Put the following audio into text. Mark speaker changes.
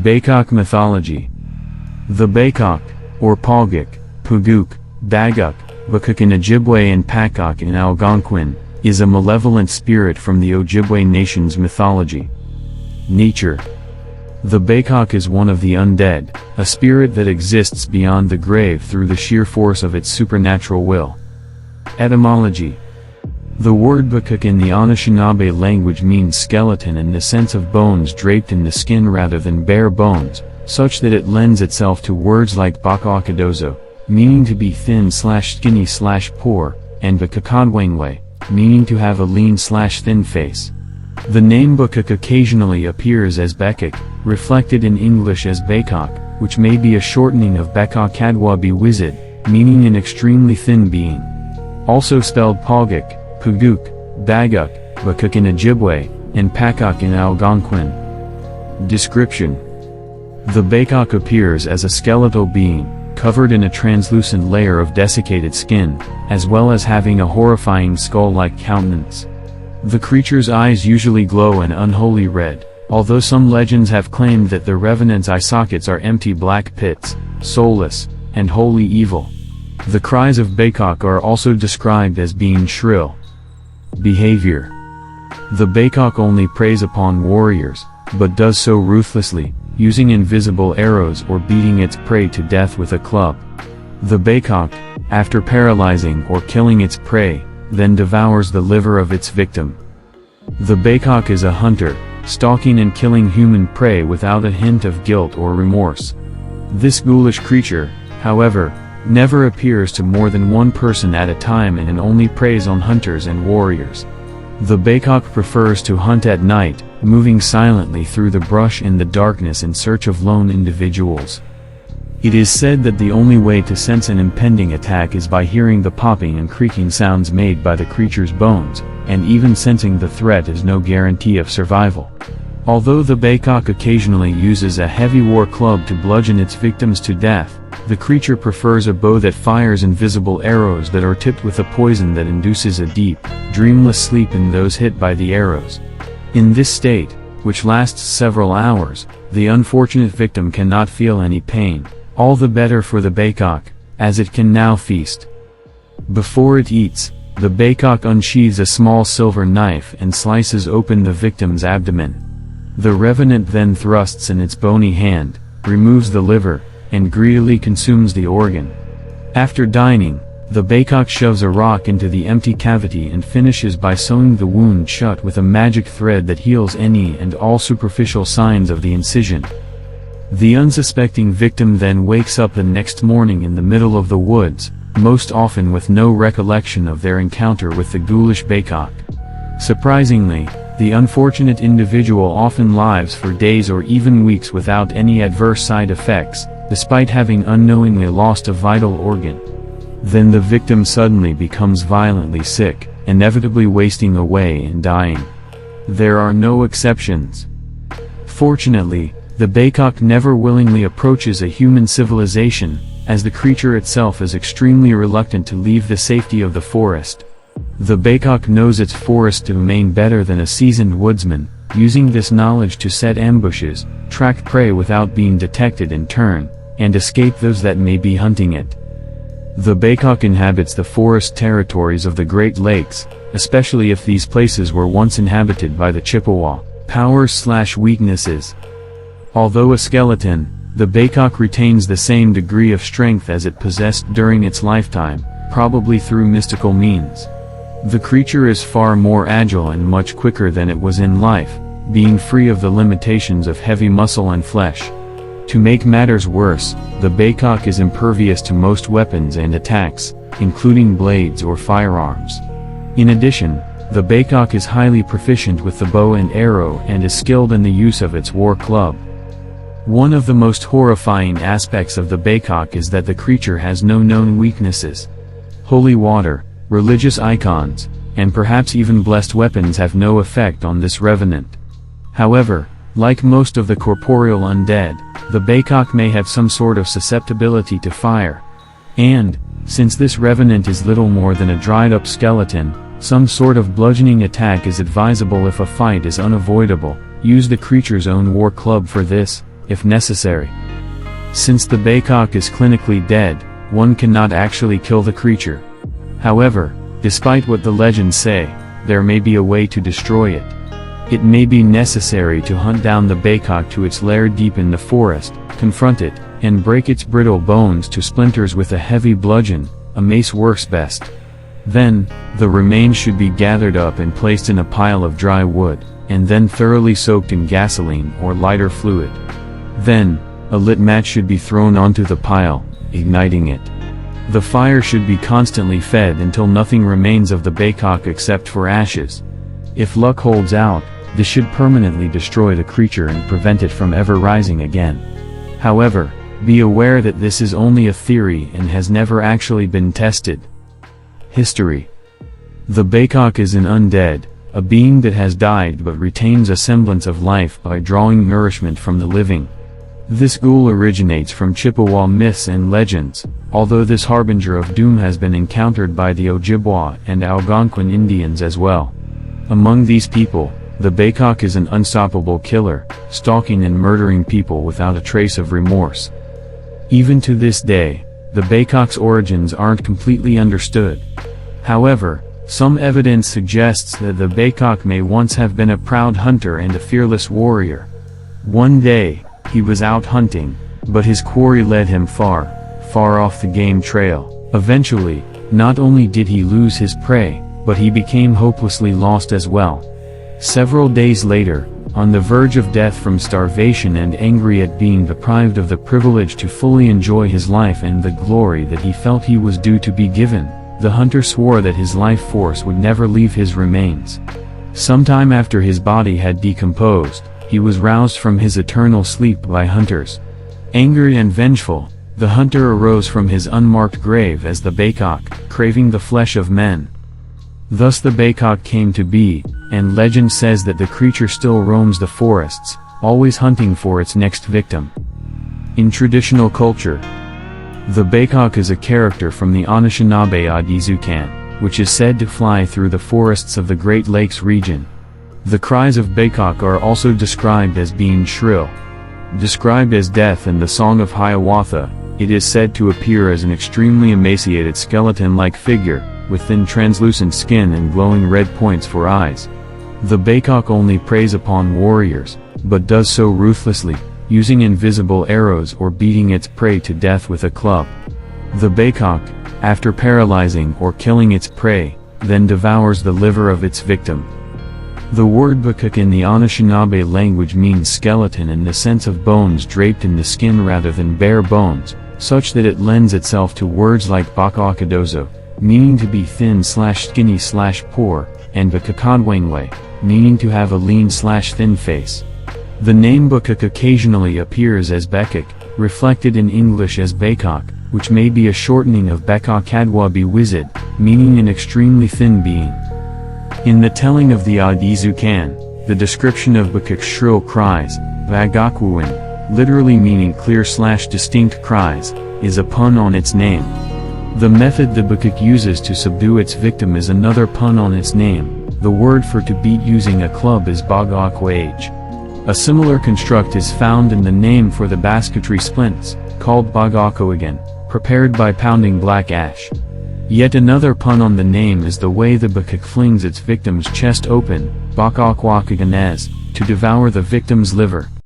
Speaker 1: Baykok Mythology. The Baykok, or pau'guk, Baykok, Baykok in Ojibway and Baykok in Algonquin, is a malevolent spirit from the Ojibway nation's mythology. Nature. The Baykok is one of the undead, a spirit that exists beyond the grave through the sheer force of its supernatural will. Etymology. The word Baykok in the Anishinaabe language means skeleton in the sense of bones draped in the skin rather than bare bones, such that it lends itself to words like bakakadozo, meaning to be thin/skinny/poor, and bakakadwangwe, meaning to have a lean/thin face. The name Baykok occasionally appears as Bekok, reflected in English as Baykok, which may be a shortening of Bekakadwabi Wizard, meaning an extremely thin being. Also spelled pau'guk, Baykok, Baykok in Ojibway, and Baykok in Algonquin. Description. The Baykok appears as a skeletal being, covered in a translucent layer of desiccated skin, as well as having a horrifying skull-like countenance. The creature's eyes usually glow an unholy red, although some legends have claimed that the revenant's eye sockets are empty black pits, soulless, and wholly evil. The cries of Baykok are also described as being shrill. Behavior. The Baykok only preys upon warriors, but does so ruthlessly, using invisible arrows or beating its prey to death with a club. The Baykok, after paralyzing or killing its prey, then devours the liver of its victim. The Baykok is a hunter, stalking and killing human prey without a hint of guilt or remorse. This ghoulish creature, however, never appears to more than one person at a time and only preys on hunters and warriors. The Baykok prefers to hunt at night, moving silently through the brush in the darkness in search of lone individuals. It is said that the only way to sense an impending attack is by hearing the popping and creaking sounds made by the creature's bones, and even sensing the threat is no guarantee of survival. Although the Baykok occasionally uses a heavy war club to bludgeon its victims to death, the creature prefers a bow that fires invisible arrows that are tipped with a poison that induces a deep, dreamless sleep in those hit by the arrows. In this state, which lasts several hours, the unfortunate victim cannot feel any pain, all the better for the Baykok, as it can now feast. Before it eats, the Baykok unsheathes a small silver knife and slices open the victim's abdomen. The revenant then thrusts in its bony hand, removes the liver, and greedily consumes the organ. After dining, the Baykok shoves a rock into the empty cavity and finishes by sewing the wound shut with a magic thread that heals any and all superficial signs of the incision. The unsuspecting victim then wakes up the next morning in the middle of the woods, most often with no recollection of their encounter with the ghoulish Baykok. Surprisingly, the unfortunate individual often lives for days or even weeks without any adverse side effects, despite having unknowingly lost a vital organ. Then the victim suddenly becomes violently sick, inevitably wasting away and dying. There are no exceptions. Fortunately, the Baykok never willingly approaches a human civilization, as the creature itself is extremely reluctant to leave the safety of the forest. The Baykok knows its forest domain better than a seasoned woodsman, using this knowledge to set ambushes, track prey without being detected in turn, and escape those that may be hunting it. The Baykok inhabits the forest territories of the Great Lakes, especially if these places were once inhabited by the Chippewa. Powers/weaknesses. Although a skeleton, the Baykok retains the same degree of strength as it possessed during its lifetime, probably through mystical means. The creature is far more agile and much quicker than it was in life, being free of the limitations of heavy muscle and flesh. To make matters worse, the Baykok is impervious to most weapons and attacks, including blades or firearms. In addition, the Baykok is highly proficient with the bow and arrow and is skilled in the use of its war club. One of the most horrifying aspects of the Baykok is that the creature has no known weaknesses. Holy water, religious icons, and perhaps even blessed weapons have no effect on this revenant. However, like most of the corporeal undead, the Baykok may have some sort of susceptibility to fire. And, since this revenant is little more than a dried-up skeleton, Some sort of bludgeoning attack is advisable if a fight is unavoidable. Use the creature's own war club for this, if necessary. Since the Baykok is clinically dead, one cannot actually kill the creature. However, despite what the legends say, there may be a way to destroy it. It may be necessary to hunt down the Baykok to its lair deep in the forest, confront it, and break its brittle bones to splinters with a heavy bludgeon. A mace works best. Then, the remains should be gathered up and placed in a pile of dry wood, and then thoroughly soaked in gasoline or lighter fluid. Then, a lit match should be thrown onto the pile, igniting it. The fire should be constantly fed until nothing remains of the Baykok except for ashes. If luck holds out, this should permanently destroy the creature and prevent it from ever rising again. However, be aware that this is only a theory and has never actually been tested. History. The Baykok is an undead, a being that has died but retains a semblance of life by drawing nourishment from the living. This ghoul originates from Chippewa myths and legends, although this harbinger of doom has been encountered by the Ojibway and Algonquin Indians as well. Among these people, the Baykok is an unstoppable killer, stalking and murdering people without a trace of remorse. Even to this day, the Baykok's origins aren't completely understood. However, some evidence suggests that the Baykok may once have been a proud hunter and a fearless warrior. One day, he was out hunting, but his quarry led him far, far off the game trail. Eventually, not only did he lose his prey, but he became hopelessly lost as well. Several days later, on the verge of death from starvation and angry at being deprived of the privilege to fully enjoy his life and the glory that he felt he was due to be given, the hunter swore that his life force would never leave his remains. Sometime after his body had decomposed, he was roused from his eternal sleep by hunters. Angered and vengeful, the hunter arose from his unmarked grave as the Baykok, craving the flesh of men. Thus the Baykok came to be, and legend says that the creature still roams the forests, always hunting for its next victim. In traditional culture, the Baykok is a character from the Anishinaabe Adizukan, which is said to fly through the forests of the Great Lakes region. The cries of Baykok are also described as being shrill. Described as death in the Song of Hiawatha, it is said to appear as an extremely emaciated skeleton-like figure, with thin translucent skin and glowing red points for eyes. The Baykok only preys upon warriors, but does so ruthlessly, using invisible arrows or beating its prey to death with a club. The Baykok, after paralyzing or killing its prey, then devours the liver of its victim. The word baykok in the Anishinaabe language means skeleton in the sense of bones draped in the skin rather than bare bones, such that it lends itself to words like bakakadozo, meaning to be thin/skinny/poor, and bakakadwangwe, meaning to have a lean/thin face. The name Baykok occasionally appears as Bekok, reflected in English as Baykok, which may be a shortening of Bekakadwabi Wizard, meaning an extremely thin being. In the telling of the Adizukan, the description of Baykok's shrill cries, Vagakwuin, literally meaning clear/distinct cries, is a pun on its name. The method the Baykok uses to subdue its victim is another pun on its name. The word for to beat using a club is pau'guk. A similar construct is found in the name for the basketry splints, called pau'guk, prepared by pounding black ash. Yet another pun on the name is the way the Baykok flings its victim's chest open, to devour the victim's liver.